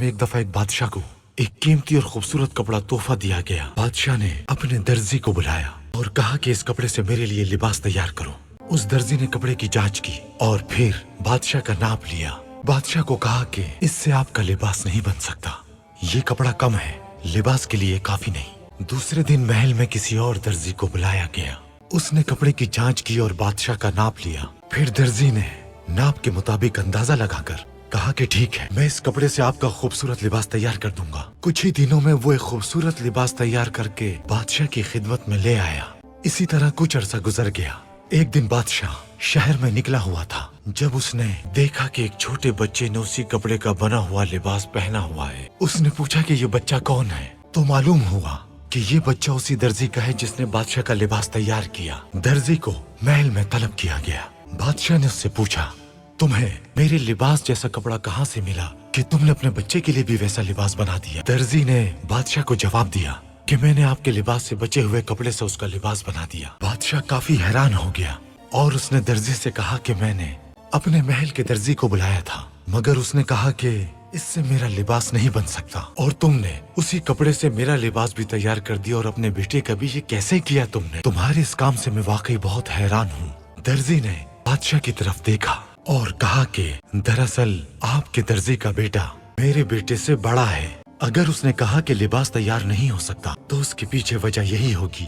में एक दफा एक बादशाह को एक कीमती और खूबसूरत कपड़ा तोहफा दिया गया। बादशाह ने अपने दर्जी को बुलाया और कहा कि इस कपड़े से मेरे लिए लिबास तैयार करो। उस दर्जी ने कपड़े की जांच की और फिर बादशाह का नाप लिया। बादशाह को कहा कि इससे आपका लिबास नहीं बन सकता, ये कपड़ा कम है, लिबास के लिए काफी नहीं। दूसरे दिन महल में किसी और दर्जी को बुलाया गया। उसने कपड़े की जांच की और बादशाह का नाप लिया। फिर दर्जी ने नाप के मुताबिक अंदाजा लगाकर कहा कि ठीक है, मैं इस कपड़े से आपका खूबसूरत लिबास तैयार कर दूंगा। कुछ ही दिनों में वो एक खूबसूरत लिबास तैयार करके बादशाह की खिदमत में ले आया। इसी तरह कुछ अरसा गुजर गया। एक दिन बादशाह शहर में निकला हुआ था। जब उसने देखा कि एक छोटे बच्चे ने उसी कपड़े का बना हुआ लिबास पहना हुआ है, उसने पूछा कि ये बच्चा कौन है, तो मालूम हुआ कि ये बच्चा उसी दर्जी का है जिसने बादशाह का लिबास तैयार किया। दर्जी को महल में तलब किया गया। बादशाह ने उससे पूछा, तुम्हें मेरे लिबास जैसा कपड़ा कहाँ से मिला कि तुमने अपने बच्चे के लिए भी वैसा लिबास बना दिया? दर्जी ने बादशाह को जवाब दिया कि मैंने आपके लिबास से बचे हुए कपड़े से उसका लिबास बना दिया। बादशाह काफी हैरान हो गया और उसने दर्जी से कहा कि मैंने अपने महल के दर्जी को बुलाया था, मगर उसने कहा कि इससे मेरा लिबास नहीं बन सकता और तुमने उसी कपड़े से मेरा लिबास भी तैयार कर दिया और अपने बेटे का भी। ये कैसे किया तुमने? तुम्हारे इस काम से मैं वाकई बहुत हैरान हूँ। दर्जी ने बादशाह की तरफ देखा और कहा कि दरअसल आपके दर्जी का बेटा मेरे बेटे से बड़ा है। अगर उसने कहा कि लिबास तैयार नहीं हो सकता तो उसके पीछे वजह यही होगी